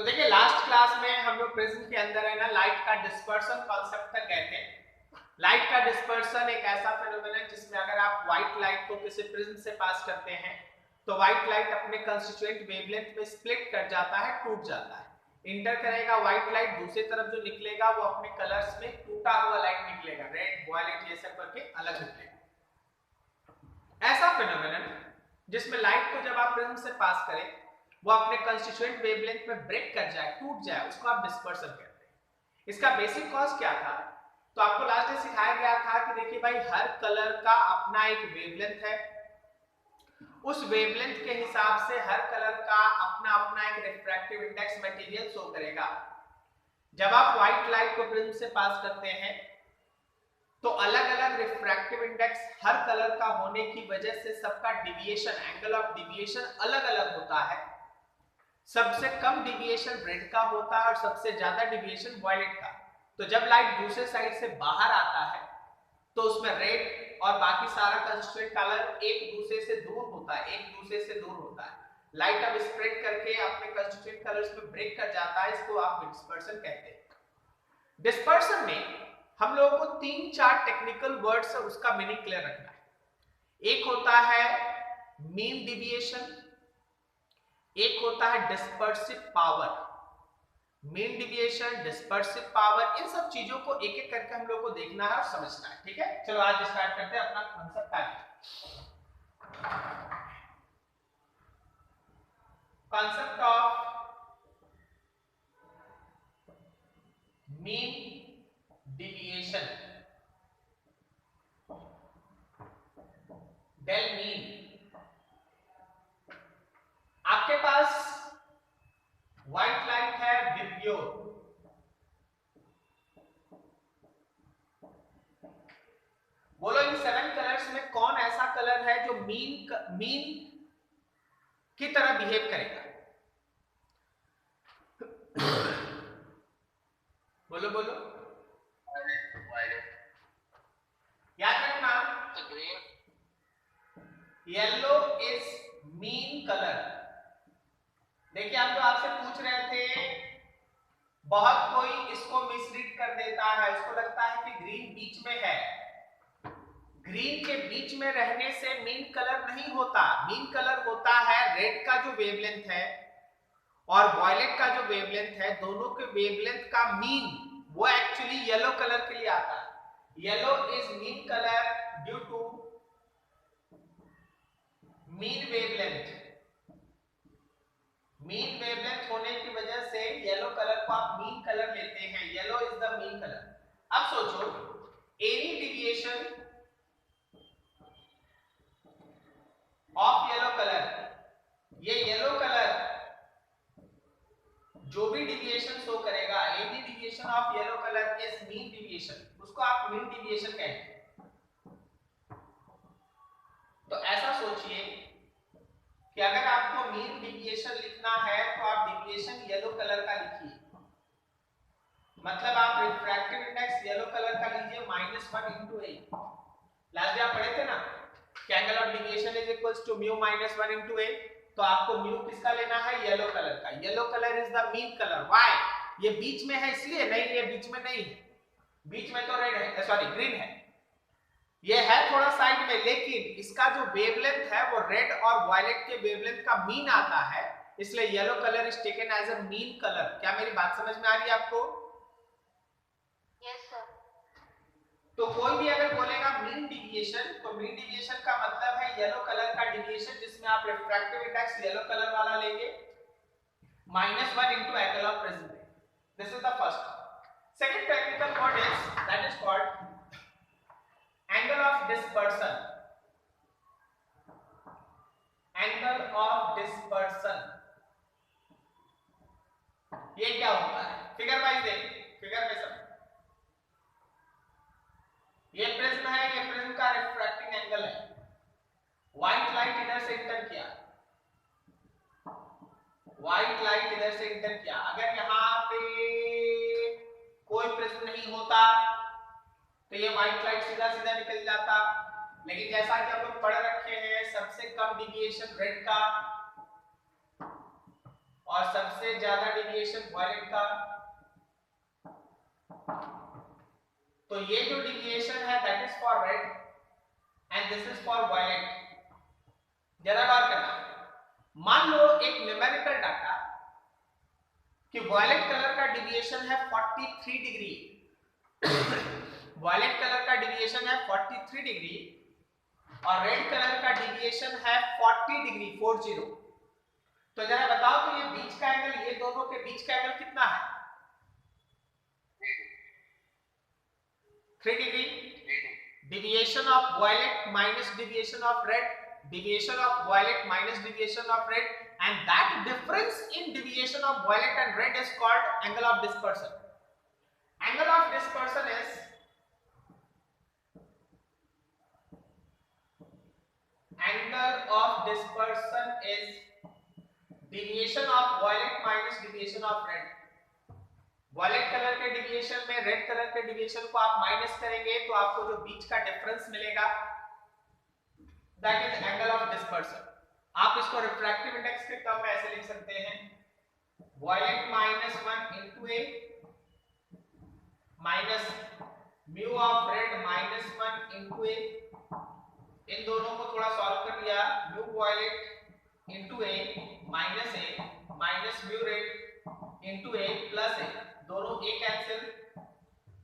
तो देखिए last class में हम लोग प्रिज्म के अंदर है ना लाइट का डिस्पर्सन कॉन्सेप्ट तक गए थे। लाइट का डिस्पर्सन एक ऐसा फेनोमेना है जिसमें अगर आप व्हाइट लाइट को किसी प्रिज्म से पास करते हैं तो व्हाइट लाइट अपने कंस्टिट्यूएंट वेवलेंथ में स्प्लिट कर जाता है, टूट जाता है, इंटर करेगा व्हाइट लाइट, दूसरी तरफ जो निकलेगा वो अपने कलर्स में टूटा हुआ लाइट निकलेगा, रेड वायलेट ये सब करके अलग निकलेगा। ऐसा फेनोमेना जिसमें लाइट को जब आप प्रिज्म से पास करें वो अपने कंस्टिट्यूएंट वेवलेंथ में ब्रेक कर जाए, टूट जाए, उसको आप डिस्पर्सन कहते हैं। इसका बेसिक कॉज क्या था? तो आपको लास्ट में सिखाया गया था कि देखिए भाई हर कलर का अपना एक वेवलेंथ है, उस वेवलेंथ के हिसाब से हर कलर का अपना अपना एक रिफ्रैक्टिव इंडेक्स मटेरियल शो करेगा। जब आप व्हाइट लाइट को प्रिज्म से पास करते हैं तो अलग अलग रिफ्रैक्टिव इंडेक्स हर कलर का होने की वजह से सबका डिविएशन, एंगल ऑफ डिविएशन अलग अलग होता है। सबसे कम डिविएशन रेड का होता है और सबसे ज्यादा डिविएशन वायलेट का। तो जब लाइट दूसरे साइड से बाहर आता है तो उसमें रेड और बाकी सारा कंस्टिट्यूएंट कलर एक दूसरे से दूर होता है, एक दूसरे से दूर होता है। लाइट अब स्प्रेड करके अपने कंस्टिट्यूएंट कलर्स में ब्रेक कर जाता है, इसको आप डिस्पर्सन कहते हैं। डिस्पर्सन में हम लोगों को 3-4 टेक्निकल वर्ड्स है उसका मीनिंग क्लियर रखना है। एक होता है मीन डिविएशन, एक होता है dispersive power. Mean deviation, dispersive power, इन सब चीजों को एक एक करके हम लोग को देखना है और समझना है। ठीक है, चलो आज स्टार्ट करते हैं अपना कॉन्सेप्ट। आगे concept of mean deviation, del mean. आपके पास व्हाइट लाइट है विब्रियो, बोलो इन 7 कलर्स में कौन ऐसा कलर है जो मीन की तरह बिहेव करेगा? बोलो बोलो, याद रखना येलो इज मीन कलर। देखिए हम जो आपसे पूछ रहे थे, बहुत कोई इसको मिसरीड कर देता है, इसको लगता है कि ग्रीन बीच में है। ग्रीन के बीच में रहने से मीन कलर नहीं होता, मीन कलर होता है रेड का जो वेवलेंथ है और वायलेट का जो वेवलेंथ है, दोनों के वेवलेंथ का मीन वो एक्चुअली येलो कलर के लिए आता है। Yellow is mean colour due to mean wavelength. Mean wavelength होने की वजह से येलो कलर को आप मीन कलर लेते हैं, yellow is the mean colour. अब सोचो any deviation of yellow colour, ये येलो कलर जो भी डिविएशन शो करेगा, any deviation of yellow colour is mean deviation, उसको आप मीन डिविएशन कहते हैं। तो ऐसा सोचिए कि अगर आपको मीन डिविएशन लिखना है तो आप डिविएशन येलो कलर का लिखिए, मतलब आप रिफ्रैक्टिव इंडेक्स येलो कलर का लीजिए -1 into a। लास्ट आप पढ़े थे ना कि angle of deviation is equals to mu -1 into a, तो आपको म्यू किसका लेना है? येलो कलर का। Yellow colour is the mean colour. Why? ये बीच में है इसलिए? नहीं, ये बीच में नहीं है, बीच में तो रेड है, सॉरी ग्रीन है, ये है थोड़ा साइड में, लेकिन इसका जो वेवलेंथ है वो रेड और वायलेट के वेवलेंथ का मीन आता है, इसलिए yellow colour is taken as a mean colour. क्या मेरी बात समझ में आ रही है आपको? Yes sir. तो कोई भी अगर बोलेगा मीन डिविएशन, तो मीन डिविएशन का मतलब है येलो कलर का डिविएशन, जिसमें आप रिफ्रैक्टिव इंडेक्स येलो कलर वाला लेंगे -1 into angle of prism. This is the first. Second technical word is that is called angle of dispersion. Angle of dispersion ये क्या होता है? फिगर वाइज देखिए, फिगर में सब ये प्रिज्म है, ये प्रिज्म का रिफ्रैक्टिंग एंगल है। व्हाइट लाइट इधर से इंटर किया, व्हाइट लाइट इधर से इंटर किया। अगर यहां पे कोई प्रिज्म नहीं होता तो ये व्हाइट लाइट सीधा सीधा निकल जाता, लेकिन जैसा कि हम लोग पढ़ रखे हैं सबसे कम डिविएशन रेड का और सबसे ज्यादा डिविएशन वॉयलेट का। तो ये जो डिविएशन है that is for red and this is for violet. जरा गौर करना, मान लो एक न्यूमेरिकल डाटा कि वॉयलेट कलर का डिविएशन है 43 डिग्री वॉयलेट कलर का डिविएशन है 43 डिग्री और रेड कलर का डिविएशन है 40 डिग्री 40। तो जरा बताओ तो ये बीच का एंगल, ये दोनों के बीच का एंगल कितना है? 3 degree. Deviation of violet minus deviation of red, deviation of violet minus deviation of red, and that difference in deviation of violet and red is called angle of dispersion. Angle of dispersion is deviation of violet minus deviation of red. Violet colour के deviation में red colour के deviation को आप minus करेंगे तो आपको जो बीच का डिफरेंस मिलेगा that is angle of dispersion. आप इसको रिफ्रैक्टिव इंडेक्स के टर्म में ऐसे लिख सकते हैं, violet minus 1 into A minus mu of red minus 1 into A. इन दोनों को थोड़ा सॉल्व कर लिया, mu violet into A minus mu red into A plus A, दोनों ए कैंसिल,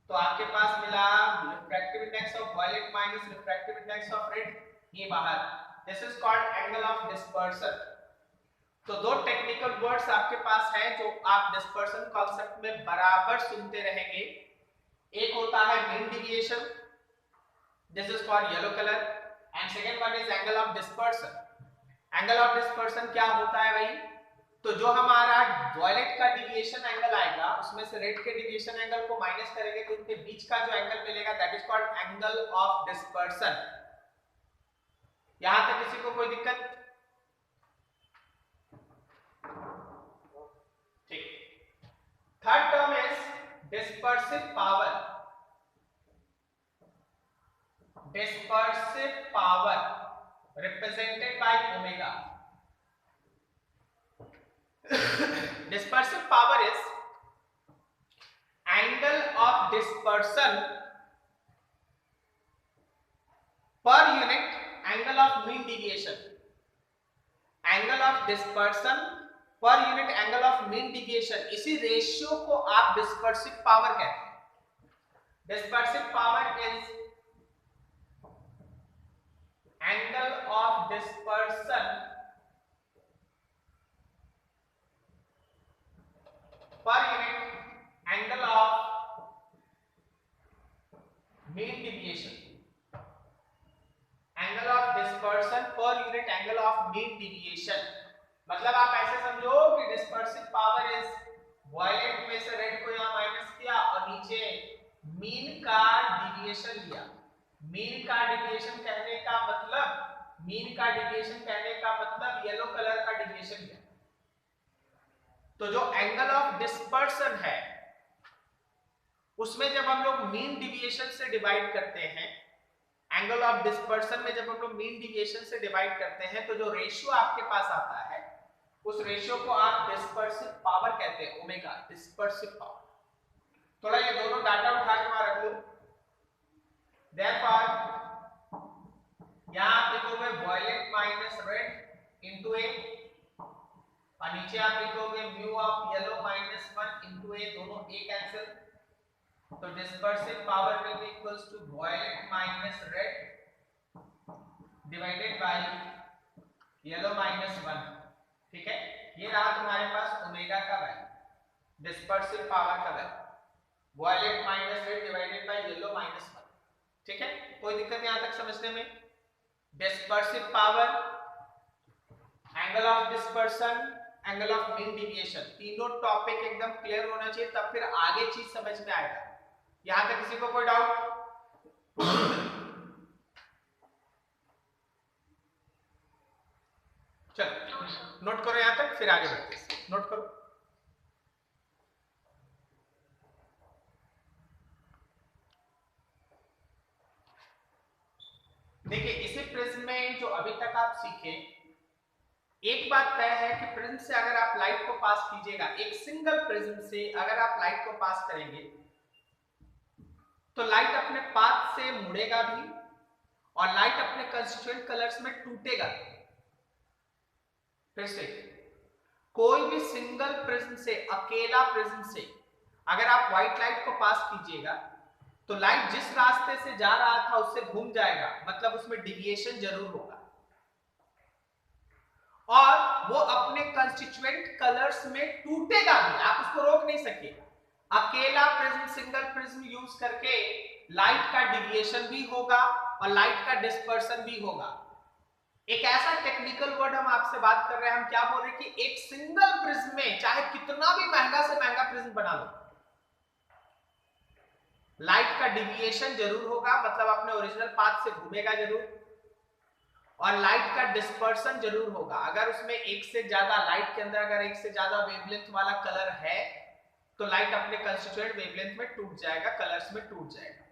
तो आपके पास मिला refractive index of violet minus refractive index of red, ये बाहर। This is called angle of dispersion. तो दो टेक्निकल वर्ड्स आपके पास है जो आप डिस्पर्सन कॉन्सेप्ट में बराबर सुनते रहेंगे। एक होता है mean deviation, this is for yellow colour, and second one is angle of dispersion. Angle of dispersion क्या होता है भाई? तो जो हमारा वॉयलेट का डिविएशन एंगल आएगा उसमें से रेड के डिविएशन एंगल को माइनस करेंगे तो उनके बीच का जो एंगल मिलेगा that is called angle of dispersion. यहां तक किसी को कोई दिक्कत? ठीक। Third term is dispersive power. Dispersive power represented by omega. Dispersive power is angle of dispersion per unit angle of mean deviation. Angle of dispersion per unit angle of mean deviation, इसी ratio को आप dispersive power कहते हैं। Dispersive power is angle of dispersion per unit angle of mean deviation. Angle of dispersion per unit angle of mean deviation, मतलब आप ऐसे समझो कि डिस्पर्सिव पावर इज वॉयलेट में से रेड को यहां माइनस किया और नीचे मीन का डिविएशन लिया। मीन का डिविएशन कहने का मतलब येलो कलर का डिविएशन लिया। तो जो एंगल ऑफ डिस्पर्सन है उसमें जब हम लोग मीन डिविएशन से डिवाइड करते हैं, एंगल ऑफ डिस्पर्सन में जब हम लोग मीन डिविएशन से डिवाइड करते हैं तो जो रेशियो आपके पास आता है उस रेशियो को आप डिस्पर्सिव पावर कहते हैं, ओमेगा, डिस्पर्सिव पावर। थोड़ा ये दोनों डाटा उठा के वहां रख लो। देयरफॉर यहां आप लिखोगे violet minus red into A और नीचे आप लिखोगे mu of yellow minus 1 into A, दोनों ए कैंसिल, तो dispersive power will be equals to violet minus red divided by yellow minus 1। ठीक है, ये रहा तुम्हारे पास ओमेगा का वैल्यू, डिस्पर्सिव पावर का value, violet minus red divided by yellow minus 1। ठीक है, कोई दिक्कत यहां तक समझने में? Dispersive power, angle of dispersion, angle of mean deviation, तीनों टॉपिक एकदम क्लियर होना चाहिए, तब फिर आगे चीज समझ में आएगा। यहां तक किसी को कोई डाउट? चलो नोट करो यहां तक, फिर आगे बढ़ते हैं। नोट करो। देखिए इसी प्रिज्म में जो अभी तक आप सीखे एक बात तय है कि प्रिज्म से अगर आप लाइट को पास कीजिएगा, एक सिंगल प्रिज्म से अगर आप लाइट को पास करेंगे तो लाइट अपने पाथ से मुड़ेगा भी और लाइट अपने कंस्टिट्यूएंट कलर्स में टूटेगा। फिर से, कोई भी सिंगल प्रिज्म से, अकेला प्रिज्म से अगर आप व्हाइट लाइट को पास कीजिएगा तो लाइट जिस रास्ते से जा रहा था उससे घूम जाएगा, मतलब उसमें डिविएशन जरूर होगा और वो अपने कंस्टिट्यूएंट कलर्स में टूटेगा भी, आप उसको रोक नहीं सकेगा। अकेला प्रिज्म, सिंगल प्रिज्म यूज करके लाइट का डिविएशन भी होगा और लाइट का डिस्पर्सन भी होगा। एक ऐसा टेक्निकल वर्ड हम आपसे बात कर रहे हैं, हम क्या बोल रहे हैं कि एक सिंगल प्रिज्म में चाहे कितना भी महंगा से महंगा प्रिज्म बना लो, लाइट का डिविएशन जरूर होगा, मतलब अपने ओरिजिनल पाथ से घूमेगा जरूर, और लाइट का डिस्पर्सन जरूर होगा। अगर उसमें एक से ज्यादा लाइट के अंदर अगर एक से ज्यादा वेवलेंथ वाला कलर है तो लाइट अपने कंस्टिट्यूएंट वेवलेंथ में टूट जाएगा, कलर्स में टूट जाएगा।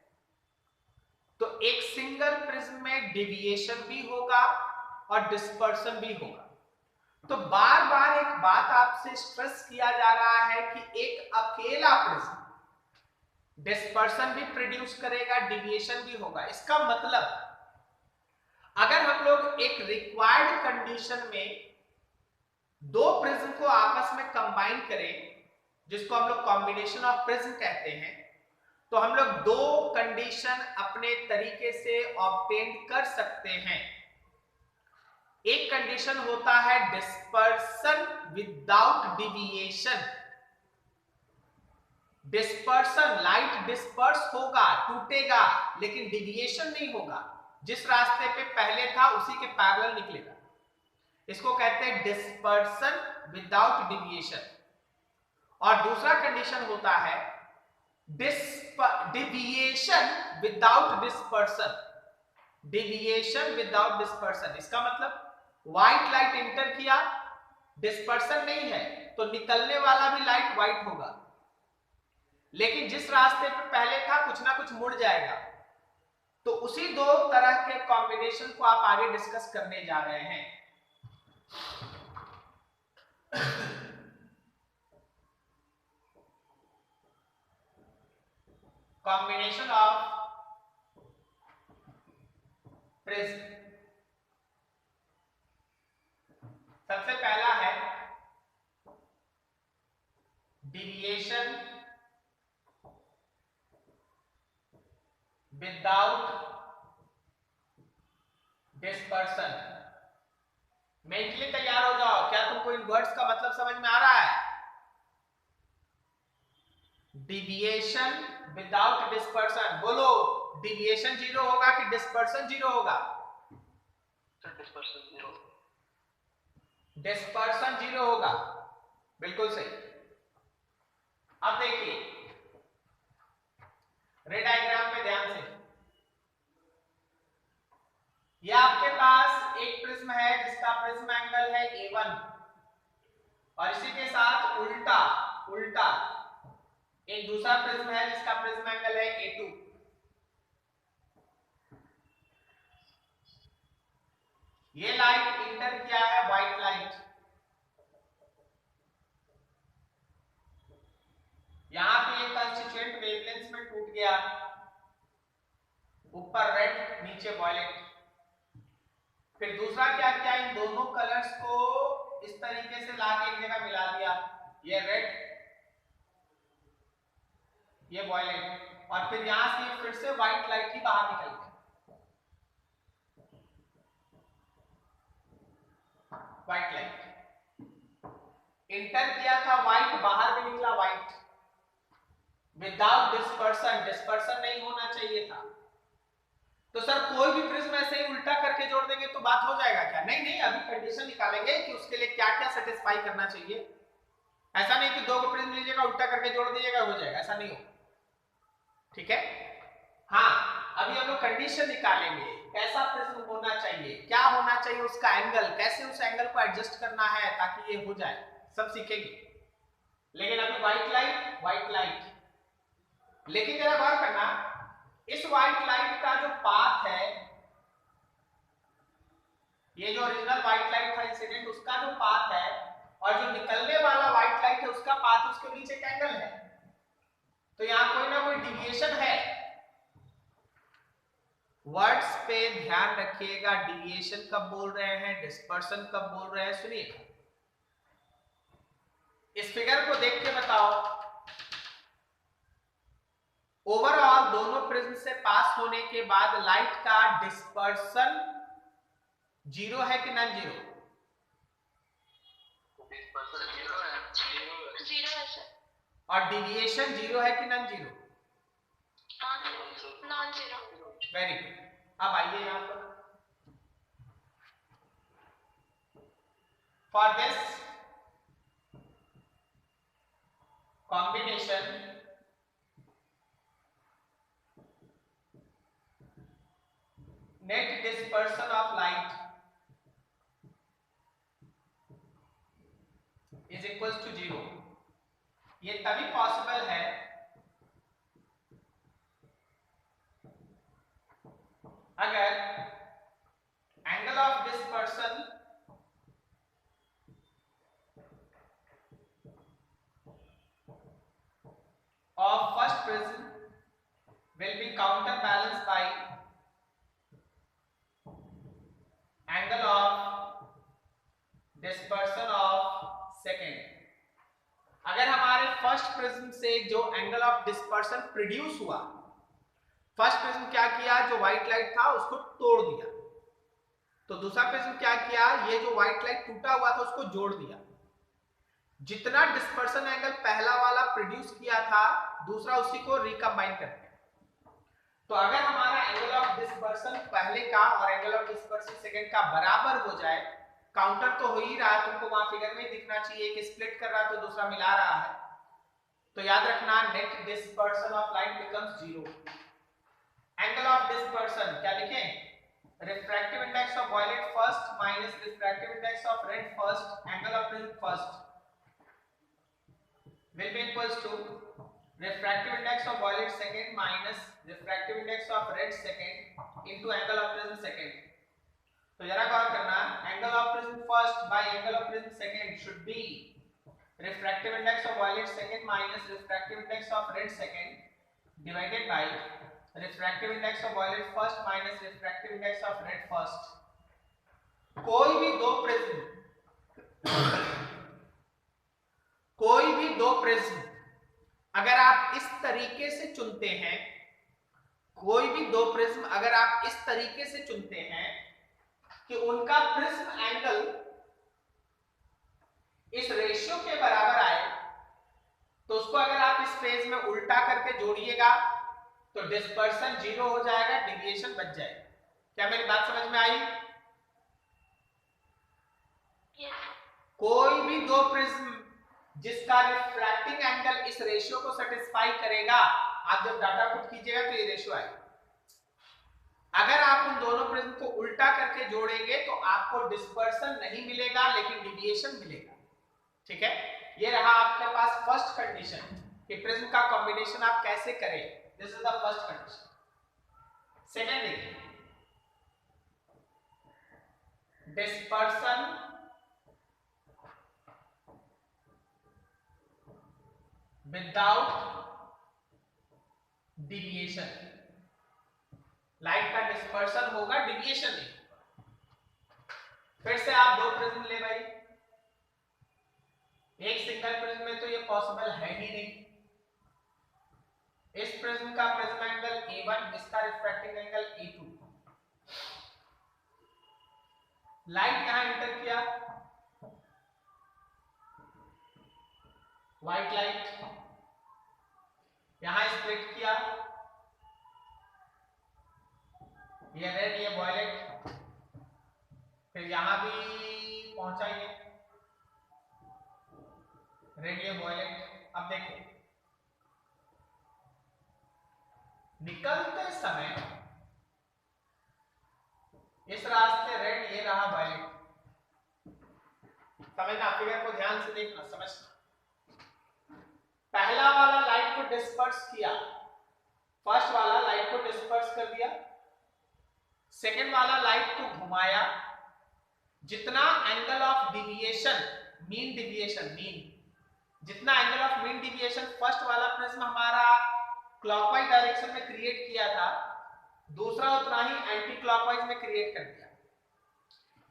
तो एक सिंगल प्रिज्म में डिविएशन भी होगा और डिस्पर्सन भी होगा। तो बार बार एक बात आपसे स्ट्रेस किया जा रहा है कि एक अकेला प्रिज्म डिस्पर्सन भी प्रोड्यूस करेगा, डिविएशन भी होगा। इसका मतलब अगर हम लोग एक रिक्वायर्ड कंडीशन में दो प्रिज्म को आपस में कंबाइन करें, जिसको हम लोग कॉम्बिनेशन ऑफ प्रिज्म कहते हैं, तो हम लोग दो कंडीशन अपने तरीके से ऑब्टेन कर सकते हैं। एक कंडीशन होता है dispersion without deviation. Dispersion, light disperse होगा, टूटेगा, लेकिन डिविएशन नहीं होगा, जिस रास्ते पे पहले था उसी के पैरेलल निकलेगा। इसको कहते हैं डिस्पर्सन विदाउट डिविएशन। और दूसरा कंडीशन होता है deviation without dispersion. Deviation without dispersion, इसका मतलब व्हाइट लाइट इंटर किया, डिस्पर्सन नहीं है तो निकलने वाला भी लाइट व्हाइट होगा, लेकिन जिस रास्ते पे पहले था कुछ ना कुछ मुड़ जाएगा। तो उसी दो तरह के कॉम्बिनेशन को आप आगे डिस्कस करने जा रहे हैं। Combination of prism. सबसे पहला है डिविएशन विदाउट डिस्पर्सन। मेंटली तैयार हो जाओ, क्या तुमको इन वर्ड्स का मतलब समझ में आ रहा है? डिविएशन विदाउट डिस्पर्सन, बोलो डिविएशन जीरो होगा कि डिस्पर्सन जीरो होगा? Dispersion zero. डिस्पर्सन जीरो होगा, बिल्कुल सही। अब देखिए रे डायग्राम पे ध्यान से, ये आपके पास एक प्रिज्म है जिसका प्रिज्म एंगल है A1 और इसी के साथ उल्टा उल्टा एक दूसरा प्रिज्म है जिसका प्रिज्म एंगल है A2। ये लाइट इंटर किया है व्हाइट लाइट, यहां पे ये कंस्टिट्यूएंट वेवलेंथ में टूट गया, ऊपर रेड नीचे वॉयलेट। फिर दूसरा क्या किया, इन दोनों कलर्स को इस तरीके से लाके एक जगह मिला दिया, ये रेड ये वॉयलेट, और फिर यहां से फिर से व्हाइट लाइट ही बाहर निकल गई, व्हाइट लाइट इंटर किया था व्हाइट, बाहर भी निकला व्हाइट, विदाउट डिस्पर्सन। डिस्पर्सन नहीं होना चाहिए था। तो सर कोई भी प्रिज्म ऐसे ही उल्टा करके जोड़ देंगे तो बात हो जाएगा क्या? नहीं नहीं, अभी कंडीशन निकालेंगे कि उसके लिए क्या क्या सेटिस्फाई करना चाहिए। ऐसा नहीं कि दो को प्रिज्म लीजिएगा उल्टा करके जोड़ दीजिएगा हो जाएगा, ऐसा नहीं हो, ठीक है? हाँ, अभी हम लोग कंडीशन निकालेंगे कैसा प्रिज्म होना चाहिए, क्या होना चाहिए उसका एंगल, कैसे उस एंगल को एडजस्ट करना है ताकि ये हो जाए, सब सीखेंगे। लेकिन अभी व्हाइट लाइट, लेकिन जरा गौर करना, इस व्हाइट लाइट का जो पाथ है, ये जो ओरिजिनल व्हाइट लाइट था इंसिडेंट, उसका जो और जो निकलने वाला व्हाइट लाइट है उसका पाथ उसके बीच एक एंगल है, तो यहां कोई ना कोई डिविएशन है। वर्ड्स पे ध्यान रखिएगा, डिविएशन कब बोल रहे हैं, डिस्पर्सन कब बोल रहे हैं। सुनिए इस फिगर को देख के बताओ, ओवरऑल दोनों प्रिज्म से पास होने के बाद लाइट का डिस्पर्सन जीरो है कि नॉन जीरो? जीरो है सर। और डिविएशन जीरो है कि non zero? Non zero. Very good. अब आइए यहां पर, for this combination net dispersion of light is equals to zero. ये तभी पॉसिबल है अगर angle of dispersion of first prism will be counterbalanced by angle of dispersion of second। अगर हमारे फर्स्ट प्रिज्म से जो एंगल ऑफ डिस्पर्सन प्रोड्यूस हुआ, first prism क्या किया, जो व्हाइट लाइट था उसको तोड़ दिया, तो दूसरा प्रिज्म क्या किया, ये जो व्हाइट लाइट टूटा हुआ था उसको जोड़ दिया। जितना डिस्पर्सन एंगल पहला वाला प्रोड्यूस किया था, दूसरा उसी को रिकंबाइन करते हैं। तो अगर हमारा एंगल ऑफ डिस्पर्सन पहले का और एंगल ऑफ डिस्पर्सन सेकंड का बराबर हो जाए, काउंटर तो हो ही रहा है, तुमको वहां फिगर में दिखना चाहिए कि स्प्लिट कर रहा है तो दूसरा मिला रहा है, तो याद रखना net dispersion of light becomes zero. Angle of dispersion क्या लिखें, refractive index of violet first minus refractive index of red first, angle of prism first will be equals to refractive index of violet second minus refractive index of red second into angle of prism second। तो जरा गौर करना, angle of prism first by angle of prism second should be refractive index of violet second minus refractive index of red second divided by refractive index of violet first minus refractive index of red first। कोई भी दो prism अगर आप इस तरीके से चुनते हैं, कोई भी दो प्रिज्म अगर आप इस तरीके से चुनते हैं कि उनका प्रिज्म एंगल इस रेशियो के बराबर आए, तो उसको अगर आप इस फेज में उल्टा करके जोड़िएगा तो डिस्पर्सन जीरो हो जाएगा, डिविएशन बच जाएगा। क्या मेरी बात समझ में आई? कोई भी दो प्रिज्म जिसका रिफ्रैक्टिंग एंगल इस रेशियो को सेटिस्फाई करेगा, आप जब डाटा पुट कीजिएगा तो ये रेशियो आएगा। अगर आप उन दोनों प्रिज्म को उल्टा करके जोड़ेंगे तो आपको डिस्पर्सन नहीं मिलेगा लेकिन डिविएशन मिलेगा। ठीक है, ये रहा आपके पास फर्स्ट कंडीशन कि प्रिज्म का कॉम्बिनेशन आप कैसे करें। This is the first condition. Second देखिए, डिस्पर्सन विदाउट डिविएशन। लाइट का डिस्पर्सन होगा, डिविएशन नहीं होगा। फिर से आप दो प्रिज्म ले भाई, एक सिंगल प्रिज्म में तो ये पॉसिबल है ही नहीं। इस प्रिज्म का प्रिज्म एंगल A1, इसका रिफ्रैक्टिंग एंगल A2। लाइट यहां एंटर किया, व्हाइट लाइट यहां स्प्लिट किया, ये रेड ये वायलेट, फिर यहां भी पहुंचा ये रेड ये वायलेट। अब देखो निकलते समय इस रास्ते रेड, ये रहा वायलेट। समझना, फिगर को ध्यान से देखना, समझना। पहला वाला लाइट को डिस्पर्स किया, फर्स्ट वाला लाइट को डिस्पर्स कर दिया, सेकेंड वाला लाइट को घुमाया, जितना angle of deviation mean deviation, mean जितना angle of mean deviation first वाला प्रिज्म हमारा क्लॉकवाइज डायरेक्शन में क्रिएट किया था, दूसरा उतना ही एंटी क्लॉकवाइज में क्रिएट कर दिया।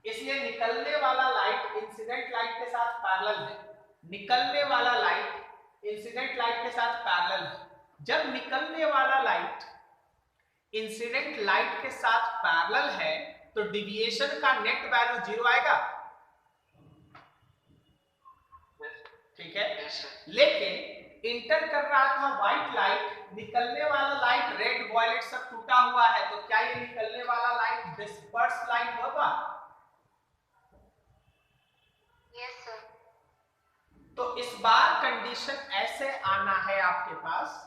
इसलिए निकलने वाला लाइट इंसिडेंट लाइट के साथ पैरेलल है, निकलने वाला लाइट इंसिडेंट लाइट के साथ पैरेलल है। जब निकलने वाला लाइट इंसिडेंट लाइट के साथ पैरेलल है तो डिविएशन का नेट वैल्यू 0 आएगा, ठीक है। लेकिन इंटर कर रहा था व्हाइट लाइट, निकलने वाला लाइट रेड वायलेट सब टूटा हुआ है, तो क्या ये निकलने वाला लाइट डिस्पर्स लाइट होगा? Yes sir. तो इस बार कंडीशन ऐसे आना है आपके पास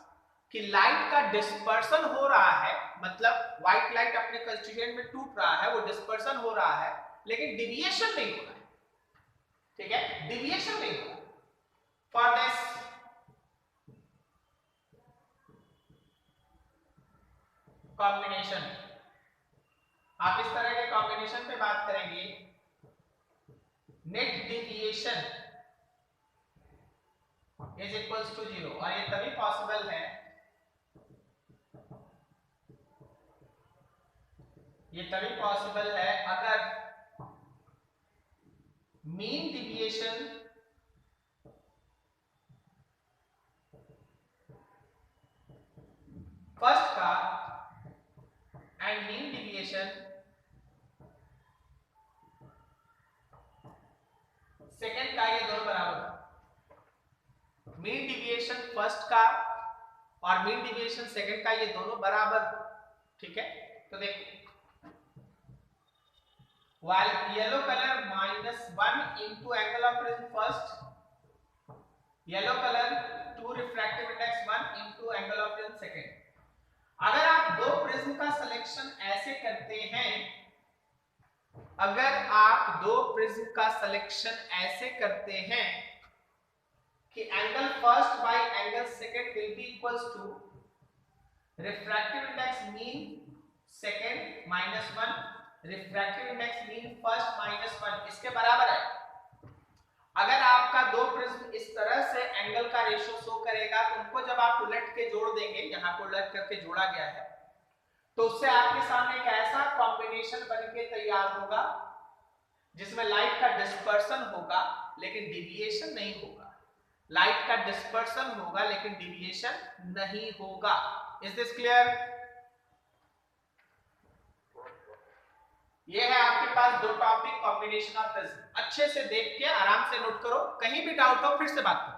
कि लाइट का डिस्पर्सन हो रहा है, मतलब व्हाइट लाइट अपने कंस्टिट्यूएंट में टूट रहा है, वो डिस्पर्सन हो रहा है, लेकिन डिविएशन नहीं हो रहा है, ठीक है, डिविएशन नहीं हो रहा। फॉर दिस कॉम्बिनेशन, आप इस तरह के कॉम्बिनेशन पे बात करेंगे, net deviation is equals to 0, और ये तभी पॉसिबल है, ये तभी पॉसिबल है अगर मीन डिविएशन फर्स्ट का एंड मीन डिविएशन सेकेंड का ये दोनों बराबर, मीन डिविएशन फर्स्ट का और मीन डिविएशन सेकेंड का ये दोनों बराबर, ठीक है। तो देखिए while yellow color -1 into angle of prism first, yellow color 2 refractive index 1 into angle of prism second। अगर आप दो प्रिज्म का सिलेक्शन ऐसे करते हैं, अगर आप दो प्रिज्म का सिलेक्शन ऐसे करते हैं कि angle first by angle second will be equals to refractive index mean second -1, refractive index mean first -1, इसके बराबर है। अगर आपका दो प्रिज्म इस तरह से एंगल का रेशियो शो करेगा तो उनको जब आप उलट के जोड़ देंगे, यहां पर उलट करके जोड़ा गया है, तो उससे आपके सामने एक ऐसा कॉम्बिनेशन बनके तैयार होगा जिसमें लाइट का डिस्पर्सन होगा लेकिन डिविएशन नहीं होगा, लाइट का डिस्पर्सन होगा लेकिन डिविएशन नहीं होगा। Is this clear? ये है आपके पास दो टॉपिक कॉम्बिनेशन ऑफ प्रिज्म, अच्छे से देख के आराम से नोट करो, कहीं भी डाउट हो फिर से बात करो।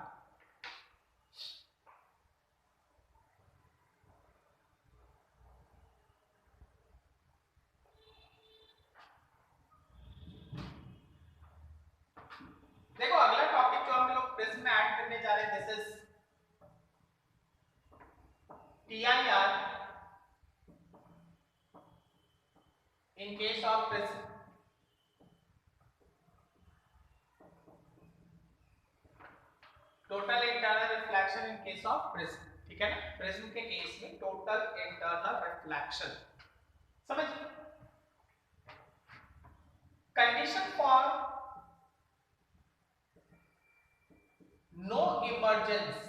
देखो अगला टॉपिक जो हम लोग प्रिज्म में ऐड करने जा रहे हैं, this is TIR in case of prism। Total internal reflection in case of prism, ठीक है ना, प्रिज्म के केस में टोटल इंटरनल रिफ्लेक्शन समझिए। Condition for no emergence,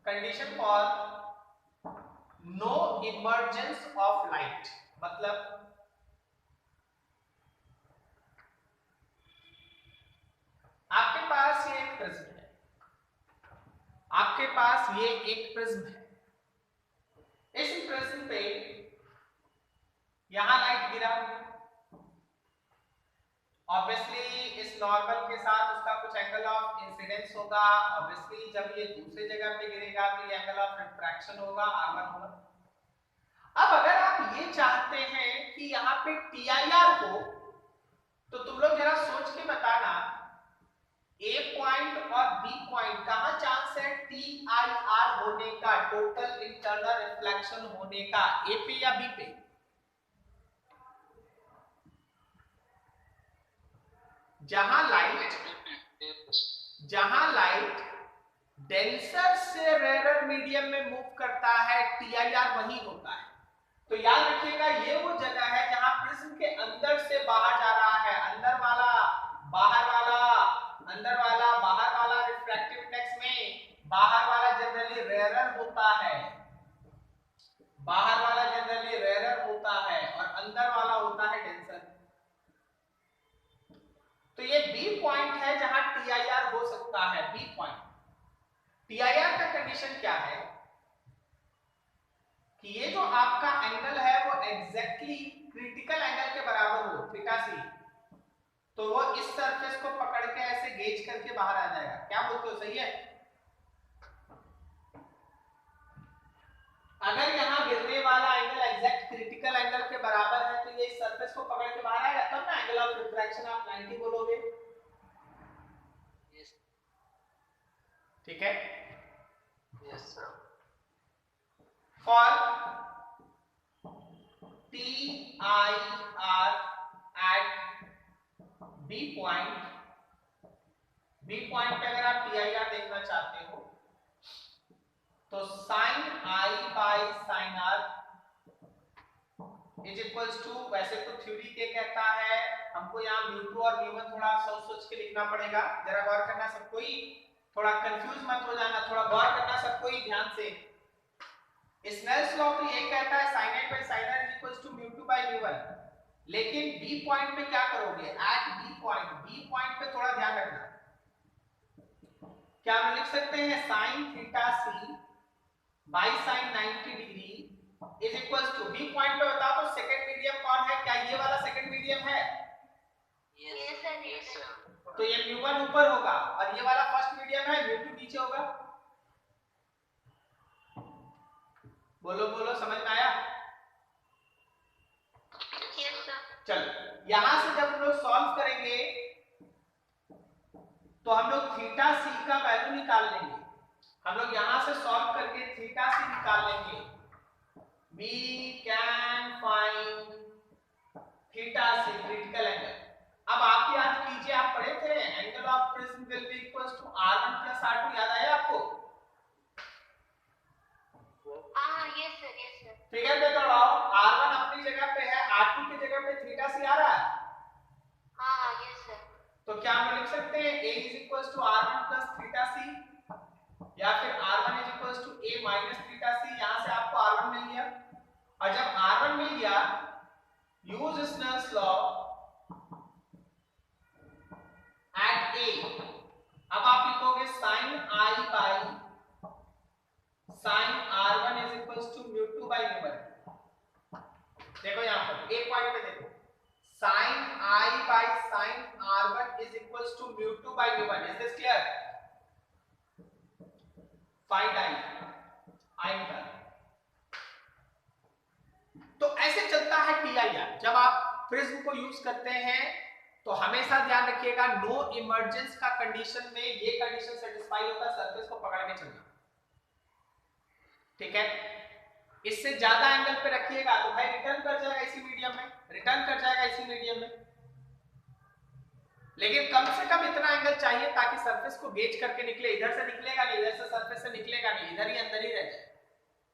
condition for no emergence of light, मतलब आपके पास ये एक प्रिज्म है, आपके पास ये एक प्रिज्म है, इस प्रिज्म पे यहां लाइट गिरा, ऑब्वियसली इस नॉर्मल के साथ उसका कुछ एंगल ऑफ इंसिडेंस होगा, ऑब्वियसली जब ये दूसरी जगह पे गिरेगा तो ये एंगल ऑफ रिफ्रैक्शन होगा, R1 होगा। अब अगर आप ये चाहते हैं कि यहाँ पे TIR हो तो तुम लोग जरा सोच के बताना, A पॉइंट और B पॉइंट कहां चांस है TIR होने का, टोटल इंटरनल रिफ्लेक्शन होने का, A पे या B पे? जहां लाइट डेंसर से रेयर मीडियम में मूव करता है TIR वही होता है। तो याद रखिएगा ये वो जगह है अंदर से बाहर जा रहा है, अंदर वाला बाहर वाला, अंदर वाला बाहर वाला, रिफ्रैक्टिव इंडेक्स में बाहर वाला जनरली रेयरर होता है, बाहर वाला जनरली रेयरर होता है और अंदर वाला होता है डेंसर। तो ये बी पॉइंट है जहां टीआईआर हो सकता है, बी पॉइंट। टीआईआर का कंडीशन क्या है कि ये जो आपका एंगल है वो एग्जैक्टली क्रिटिकल एंगल के बराबर हो, थीटा सी, तो वो इस सरफेस को पकड़ के ऐसे गेज करके बाहर आ जाएगा। क्या बोलते हो, सही है? अगर यहां गिरने वाला एंगल एग्जैक्ट क्रिटिकल एंगल के बराबर है तो ये इस सरफेस को पकड़ के बाहर आएगा, तब ना एंगल ऑफ रिफ्रैक्शन आप 90 बोलोगे। ठीक है? Yes sir. For TIR at B point, B point पे अगर आप TIR देखना चाहते हो तो sin I by sin R is equals to, वैसे तो थ्योरी क्या कहता है, हमको यहाँ म्यू2 और म्यू1 थोड़ा सोच के लिखना पड़ेगा, जरा गौर करना सबको ही, थोड़ा कंफ्यूज मत हो जाना, थोड़ा गौर करना सबको ही ध्यान से। स्नेल्स लॉ तो ये कहता है sin i by sin r is equals to mu2 by mu1, लेकिन B पॉइंट पे क्या करोगे, एट B पॉइंट पे थोड़ा ध्यान रखना, क्या हम लिख सकते हैं sin theta c by sin 90 degree is equals to, B point पे बताओ तो सेकंड मीडियम कौन है, क्या ये वाला सेकंड मीडियम है? Yes sir, yes sir. तो ये mu1 ऊपर होगा और ये वाला फर्स्ट मीडियम है, mu2 नीचे होगा। बोलो बोलो, समझ में आया? Yes sir. चलो यहां से जब हम लोग सॉल्व करेंगे तो हम लोग थीटा सी का वैल्यू निकाल लेंगे, हम लोग यहां से सॉल्व करके थीटा सी निकाल लेंगे। We can find theta C critical angle. अब आप याद कीजिए, आप पढ़े थे angle of prism will be equals to r1 plus r2, याद आया आपको? हाँ yes sir, yes sir. Figure पे दौड़ाओ, r1 अपनी जगह पे है, r2 की जगह पे थीटा सी आ रहा है। हाँ यस सर। तो क्या हम लिख सकते हैं a is equals to r1 plus theta C, या फिर r1 is equals to a minus theta C. यहां से आपको r1 मिल गया, और जब r1 मिल गया, use Snell's law at a, अब आप लिखोगे sin i by sin r1 is equals to mu2 by mu1। देखो यहां पर एक पॉइंट पे देखो, sin i by sin r1 is equals to mu2 by mu1। Is this clear? Find i निकाल। तो ऐसे चलता है टीआईआर। जब आप प्रिज्म को यूज करते हैं तो हमेशा ध्यान रखिएगा, नो इमर्जेंस का कंडीशन में ये कंडीशन सेटिस्फाई होता है, सरफेस को पकड़ के चलना। ठीक है? इससे ज्यादा एंगल पे रखिएगा तो भाई रिटर्न कर जाएगा इसी मीडियम में, रिटर्न कर जाएगा इसी मीडियम में, लेकिन कम से कम इतना एंगल चाहिए ताकि सरफेस को गेज करके निकले, इधर से निकलेगा नहीं, इधर से सरफेस से निकलेगा नहीं, इधर ही अंदर ही रह जाए।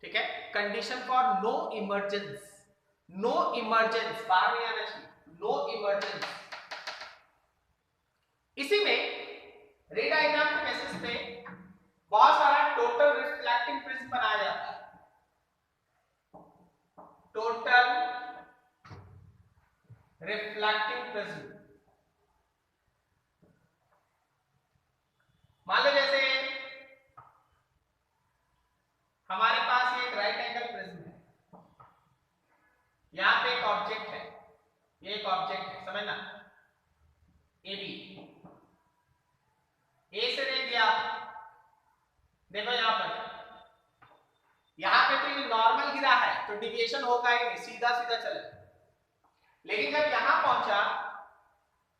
ठीक है? Condition for no emergence, no emergence, बाहर नहीं आना चाहिए, नो इमर्जेंस। इसी में रे डायग्राम के बेसिस पे बहुत सारा टोटल रिफ्लेक्टिंग प्रिज्म बनाया जाता है, टोटल रिफ्लेक्टिंग प्रिज्म। मान लो जैसे हमारे पास ये एक राइट एंगल प्रिज्म है, यहां पे एक ऑब्जेक्ट है, ये एक ऑब्जेक्ट है, समझना, ए बी, ए से रे गया, देखो यहां पर, यहां पे तो ये नॉर्मल गिरा है तो डिविएशन होगा ही नहीं, सीधा सीधा चले। लेकिन जब यहां पहुंचा,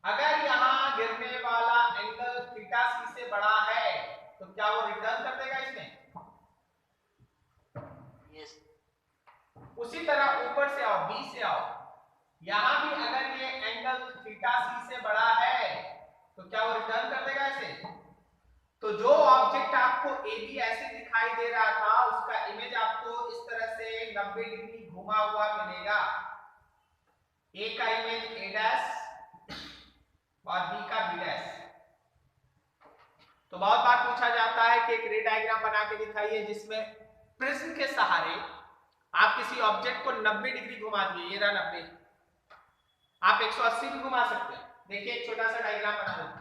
अगर यहां गिरने वाला एंगल थीटा सी से बड़ा है तो क्या वो रिटर्न कर देगा इसमें? यस। उसी तरह ऊपर से आओ, बी से आओ, यहां भी अगर ये एंगल थीटा सी से बड़ा है तो क्या वो रिटर्न कर देगा इसे? तो जो ऑब्जेक्ट आपको ए बी ऐसे दिखाई दे रहा था उसका इमेज आपको इस तरह से 90 डिग्री घुमा हुआ मिलेगा। ए का इमेज ए डैश और बी का बी डैश। तो बहुत बार पूछा जाता है कि एक रे डायग्राम बना के दिखाइए जिसमें प्रिज्म के सहारे आप किसी ऑब्जेक्ट को 90 डिग्री घुमा दिए, ये रहा 90, आप 180 भी घुमा सकते हैं। देखिए एक छोटा सा डायग्राम बना देते हैं।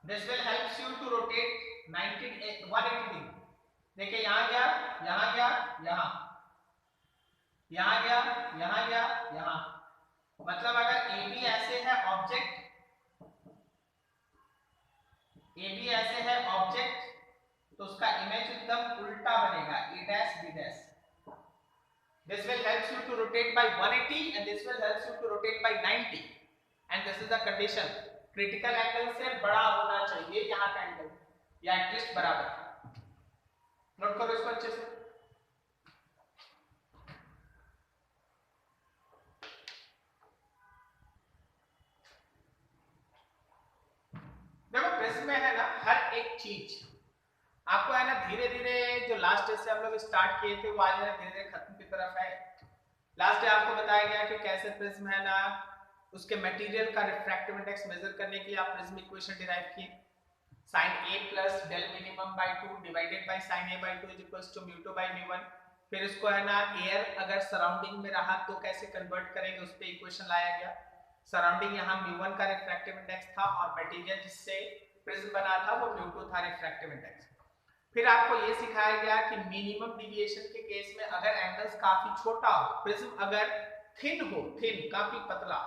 This will helps you to rotate 180 degree. देखिए यहां गया, यहां गया, यहां गया, यहां गया, यहां। मतलब अगर AB ऐसे है ऑब्जेक्ट, AB ऐसे है ऑब्जेक्ट, तो उसका इमेज एकदम उल्टा बनेगा, A dash B dash. This will helps you to rotate by 180 and this will helps you to rotate by 90 and this is the condition, critical angle से बड़ा होना चाहिए यहाँ का एंगल या एटलीस्ट बराबर। नोट करो इसको अच्छे से। देखो प्रिज्म में है ना हर एक चीज आपको है ना धीरे धीरे, जो लास्ट डे से हम लोग स्टार्ट किए थे वो आज है धीरे धीरे खत्म की तरफ है। लास्ट डे आपको बताया गया कि कैसे प्रिज्म है ना उसके मटेरियल का रिफ्रैक्टिव इंडेक्स मेजर करने के लिए आप प्रिज्म इक्वेशन डिराइव किए, sin a plus del minimum by 2 divided by sin a by 2 is equals to mu 2 by mu 1। फिर इसको है ना एयर अगर सराउंडिंग में रहा तो कैसे कन्वर्ट करेंगे, उस पे इक्वेशन लाया गया। सराउंडिंग यहाँ mu 1 का रिफ्रैक्टिव इंडेक्स था और मटेरियल जिससे प्रिज्म बना था वो mu 2 था रिफ्रैक्टिव इंडेक्स। फिर आपको ये सिखाया गया कि मिनिमम डिविएशन के केस में अगर एंगल्स काफी छोटा हो, प्रिज्म अगर थिन हो, थिन काफी पतला,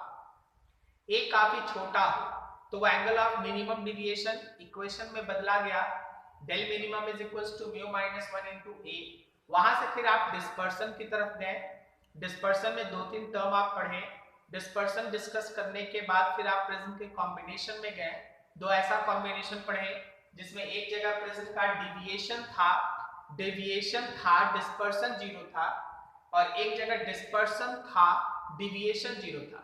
ए काफी छोटा हो, तो वो angle of minimum deviation equation में बदला गया, del minimum is equals to mu minus 1 into A. वहां से फिर आप डिस्पर्सन की तरफ गए, डिस्पर्सन में 2-3 टर्म आप पढ़े, डिस्पर्सन डिस्कस करने के बाद फिर आप प्रिज्म के कॉम्बिनेशन में गए, दो ऐसा कॉम्बिनेशन पढ़े जिसमें एक जगह प्रिज्म का डेविएशन था डिस्पर्सन 0 था, और एक जगह डिस्पर्सन था डेविएशन 0 था।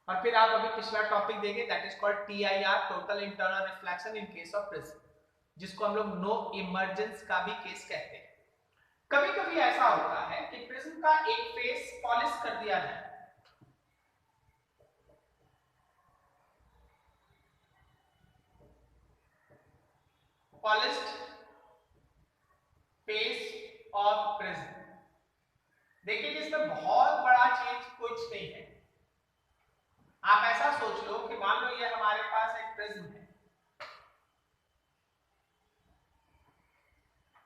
और फिर आप अभी पिछला टॉपिक देंगे that is called TIR, total internal reflection in case of prism, जिसको हम लोग नो इमर्जेंस का भी केस कहते हैं। कभी कभी ऐसा होता है कि प्रिज्म का एक फेस पॉलिश कर दिया जाए, पॉलिश्ड फेस ऑफ प्रिज्म। देखिए जिसमें बहुत बड़ा चीज कुछ नहीं है। आप ऐसा सोच लो कि मान लो ये हमारे पास एक प्रिज्म है,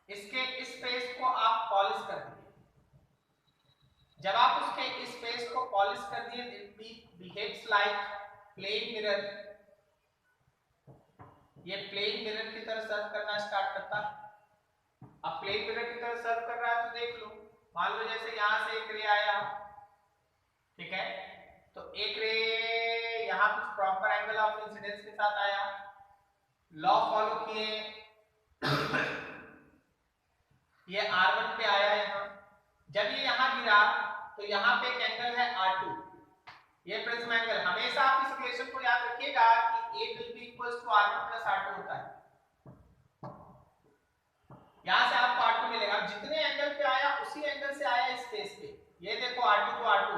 इसके इस फेस को आप पॉलिश कर दिए। जब आप उसके इस फेस को पॉलिश कर दिए, it behaves like plane mirror. ये प्लेन मिरर की तरह सर्व करना स्टार्ट करता है। अब प्लेन मिरर की तरह सर्व कर रहा है तो देख लो, मान लो जैसे यहां से एक रे आया, ठीक है, तो एक रे यहां कुछ प्रॉपर एंगल ऑफ इंसिडेंस के साथ आया, लॉ फॉलो किए, ये R1 पे आया यहाँ, जब ये यहाँ गिरा तो यहाँ पे एक एंगल है R2, ये प्रिज्म एंगल। हमेशा आप इस रिलेशन को याद रखिएगा कि A will be equals to R1 plus R2 होता है। यहां से आपको R2 मिलेगा, जितने एंगल पे आया उसी एंगल से आया इस फेस पे। ये देखो R2 को R2,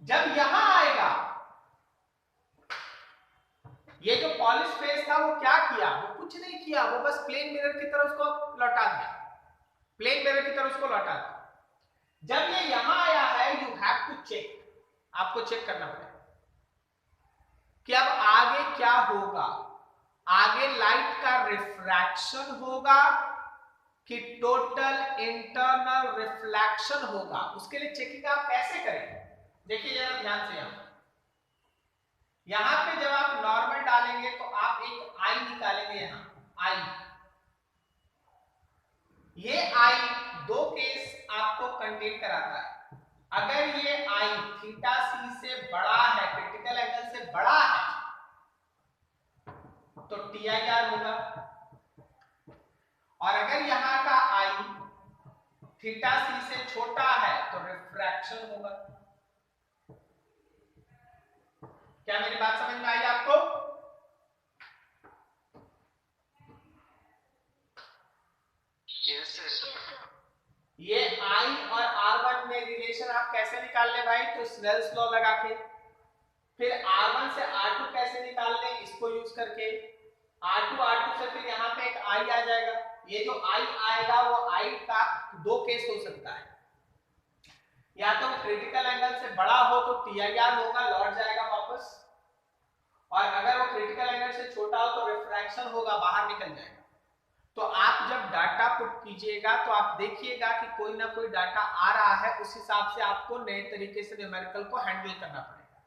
जब यहां आएगा ये जो पॉलिश फेस था वो क्या किया, वो कुछ नहीं किया, वो बस प्लेन मिरर की तरह उसको लौटा दिया, प्लेन मिरर की तरह उसको लौटा दिया। जब ये यहां आया है, यू हैव टू चेक, आपको चेक करना पड़ेगा कि अब आगे क्या होगा, आगे लाइट का रिफ्रैक्शन होगा कि टोटल इंटरनल रिफ्लेक्शन होगा। उसके लिए चेकिंग आप कैसे करेंगे, देखिए जरा ध्यान से। यहां पे जब आप नॉर्मल डालेंगे तो आप एक आई निकालेंगे, यहां आई, ये आई दो केस आपको कंटेन कराता है। अगर ये आई थीटा सी से बड़ा है, क्रिटिकल एंगल से बड़ा है, तो TIR होगा, और अगर यहां का आई थीटा सी से छोटा है तो रिफ्रैक्शन होगा। क्या मेरी बात समझ में आई आपको? ये I और R1 में रिलेशन आप कैसे निकाल ले भाई? तो स्नेल्स लॉ लगा के। फिर R1 से R2 कैसे निकाल ले? इसको यूज करके। R2 से फिर यहाँ पे एक I आ जाएगा। ये जो I आएगा वो I का दो केस हो सकता है, या तो क्रिटिकल एंगल से बड़ा हो तो TIR होगा, लौट जाएगा वापस, और अगर वो क्रिटिकल एंगल से छोटा हो तो रिफ्रैक्शन होगा, बाहर निकल जाएगा। तो आप जब डाटा पुट कीजिएगा तो आप देखिएगा कि कोई ना कोई डाटा आ रहा है, उस हिसाब से आपको नए तरीके से न्यूमेरिकल को हैंडल करना पड़ेगा।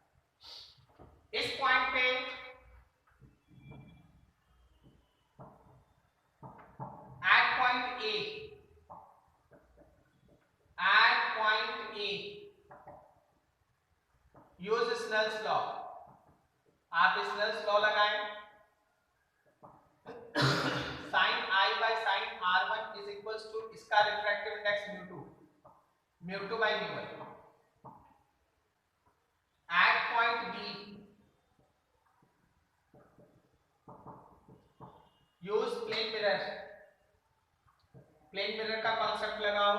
इस पॉइंट पे at point A use Snell's law। आप Snell's law लगाएं, sin I by sin R1 is equals to इसका refractive index mu2 by mu1। at point B use plane mirror का कॉन्सेप्ट लगाओ।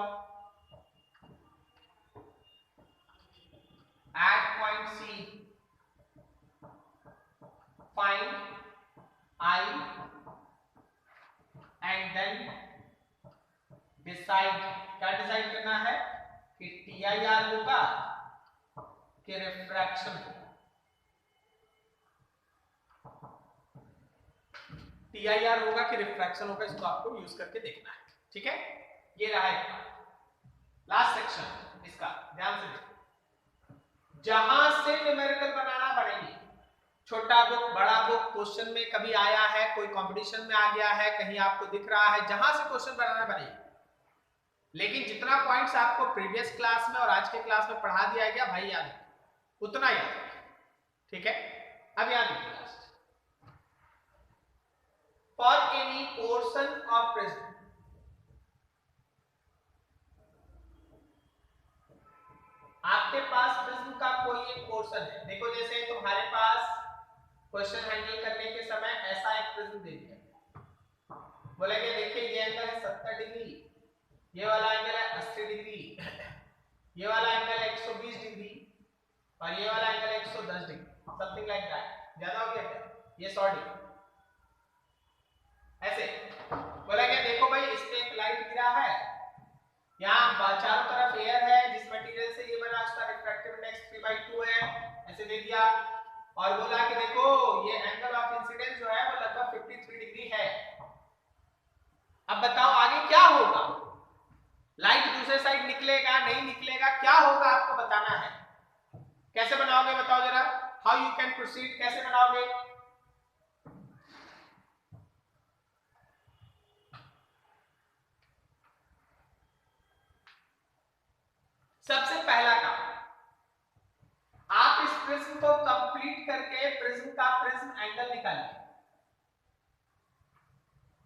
at point C find I and then decide, क्या decide करना है कि TIR होगा कि रिफ्रैक्शन होगा। TIR होगा कि रिफ्रैक्शन होगा, इसको आपको यूज करके देखना है। ठीक है, ये रहा एक लास्ट सेक्शन इसका, ध्यान से देखो। जहां से न्यूमेरिकल बनाना पड़ेगी, छोटा बुक बड़ा बुक, क्वेश्चन में कभी आया है, कोई कंपटीशन में आ गया है, कहीं आपको दिख रहा है, जहां से क्वेश्चन बनाना पड़ेगी। लेकिन जितना पॉइंट्स आपको प्रीवियस क्लास में और आज के क्लास में पढ़ा दिया गया भाई, याद उतना याद रखिए। ठीक है, अब याद रखिए last, for any portion of prism आपके पास प्रिज्म का कोई एक पोर्शन है। देखो जैसे तुम्हारे पास क्वेश्चन हैंडल करने के समय ऐसा एक प्रिज्म दे दिया, बोलेंगे देखिए ये एंगल है 70 डिग्री, ये वाला एंगल है 80 डिग्री, ये वाला एंगल है 120 डिग्री और ये वाला एंगल है 110 डिग्री, समथिंग लाइक दैट। ज्यादा हो गया क्या? ये 100 डिग्री। ऐसे बोलेंगे देखो भाई इस पे एक लाइट गिरा है, यहाँ चारों तरफ एयर है, जिस मटेरियल से ये बना उसका रिफ्रैक्टिव इंडेक्स 3/2 है, ऐसे दे दिया, और बोला कि देखो ये एंगल ऑफ इंसिडेंस जो है वो लगभग 53 डिग्री है। अब बताओ आगे क्या होगा? लाइट दूसरे साइड निकलेगा नहीं निकलेगा, क्या होगा आपको बताना है। कैसे बनाओगे बताओ जरा, हाउ यू कैन प्रोसीड, कैसे बनाओगे? सबसे पहला काम, आप इस प्रिज्म को कंप्लीट करके प्रिज्म का प्रिज्म एंगल निकालिए।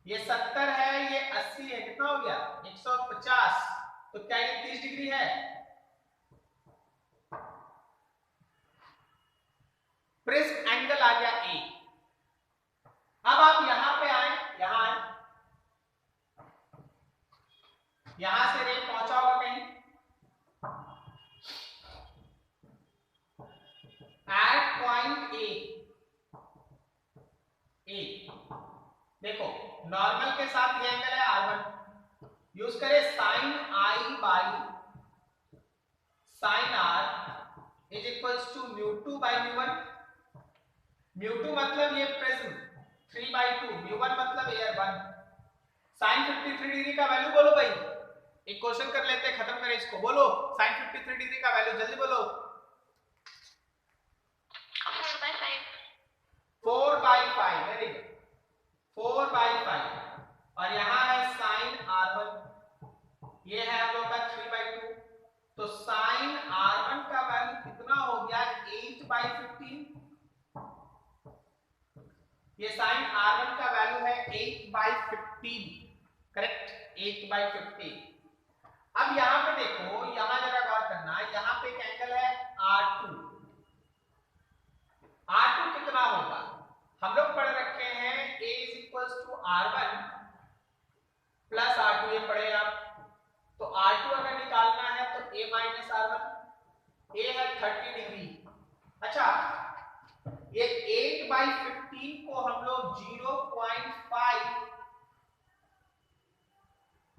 ये 70 है, ये 80 है, कितना हो गया 150, तो क्या ये 30 डिग्री है? प्रिज्म एंगल आ गया ए। अब आप यहां पे आए, यहां आए, यहां से रे पहुंचा होगा कहीं, at point A देखो नॉर्मल के साथ ये एंगल है R1, यूज करें sin I by sin R is equals to mu2 by mu1। mu2 मतलब ये प्रिज्म 3/2, mu1 मतलब एयर 1। sin 53 डिग्री का वैल्यू बोलो भाई, एक क्वेश्चन कर लेते हैं, खत्म करें इसको। बोलो sin 53 डिग्री का वैल्यू, जल्दी बोलो। 4/5, वेरी गुड, 4/5, और यहाँ है sin R1, ये है हम लोग का 3/2, तो sin R1 का वैल्यू कितना हो गया 8/15। ये sin R1 का वैल्यू है 8/15, करेक्ट, 8/15। अब यहाँ पे देखो, यहाँ जरा गौर करना, यहाँ पे एक एंगल है R2, R2 कितना होगा? हम लोग पढ़ रखे हैं A is equals to R1 plus R2, ये पढ़े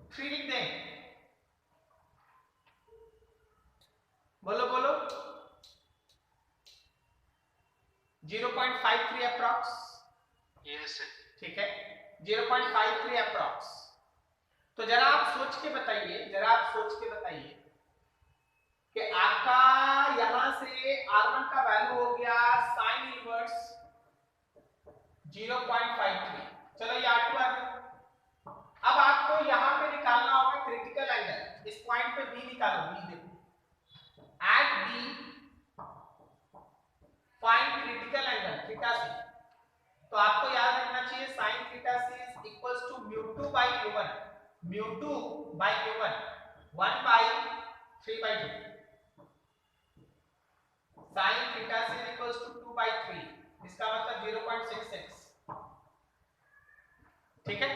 3 लिख दें? बोलो बोलो। 0.53 अप्रॉक्स। Yes sir. ठीक है, 0.53 अप्रॉक्स। तो जरा आप सोच के बताइए, जरा आप सोच के बताइए कि आपका यहां से R1 का वैल्यू हो गया साइन इनवर्स 0.53। चलो ये R2 आ गया। अब आपको यहां पे निकालना होगा क्रिटिकल एंगल। इस पॉइंट पे B निकालो, B देखो, at B find critical angle theta C। तो आपको याद रखना चाहिए sin theta C is equals to μ2 by μ1, μ2 by μ1, 1 by 3/2। sin theta C is equals to 2 by 3, इसका मतलब 0.66। ठीक है,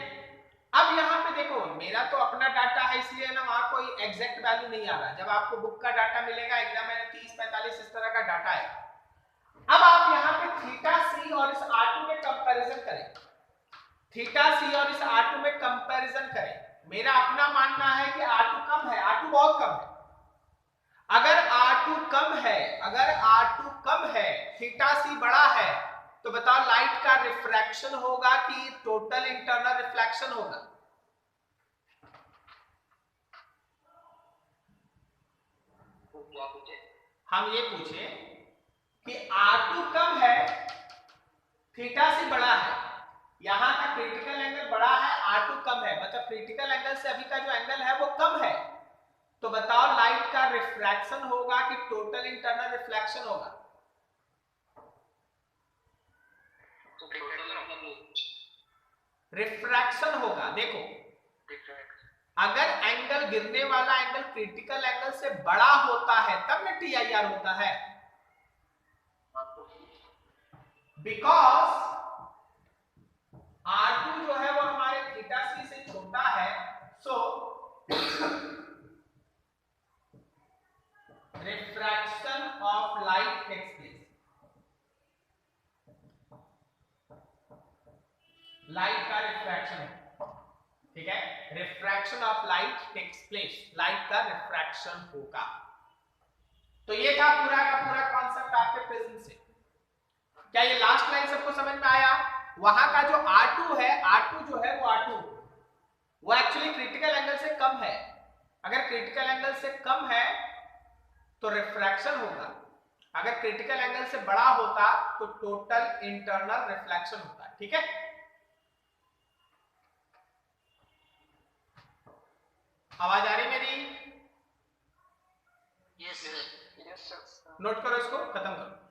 अब यहाँ पे देखो मेरा तो अपना डाटा है इसलिए ना वहां कोई एग्जैक्ट वैल्यू नहीं आ रहा। जब आपको बुक का डाटा मिलेगा एग्जाम में 30-45 इस तरह का डाटा है। अब आप यहाँ पे थीटा सी और इस R2 में कंपैरिजन करें, थीटा सी और इस R2 में कंपैरिजन करें। मेरा अपना मानना है कि R2 कम है, R2 बहुत कम है। अगर R2 कम है, अगर R2 कम है, थीटा सी बड़ा है, तो बताओ लाइट का रिफ्रैक्शन होगा कि टोटल इंटरनल रिफ्लेक्शन होगा? क्या पूछे? हम ये पूछे कि R2 कम है, थीटा सी बड़ा है, यहां का क्रिटिकल एंगल बड़ा है, R2 कम है, मतलब क्रिटिकल एंगल से अभी का जो एंगल है वो कम है। तो बताओ लाइट का रिफ्रैक्शन होगा कि टोटल इंटरनल रिफ्लेक्शन होगा? तो टोटल रिफ्रैक्शन होगा। देखो अगर एंगल गिरने वाला एंगल क्रिटिकल एंगल से बड़ा होता है तब में TIR होता है, बिकॉज R2 जो है वो हमारे थीटा सी से छोटा है। So refraction of light takes place, light का रिफ्रैक्शन, ठीक है, refraction of light takes place, light का रिफ्रैक्शन होगा। तो ये था पूरा का पूरा कॉन्सेप्ट आपके प्रिज्म से। क्या ये लास्ट लाइन सबको समझ में आया? वहां का जो R2 है, R2 जो है वो R2 वो एक्चुअली क्रिटिकल एंगल से कम है। अगर क्रिटिकल एंगल से कम है तो रिफ्रैक्शन होगा, अगर क्रिटिकल एंगल से बड़ा होता तो टोटल इंटरनल रिफ्लेक्शन होता। ठीक है, आवाज आ रही मेरी? Yes sir. नोट करो, इसको खत्म करो।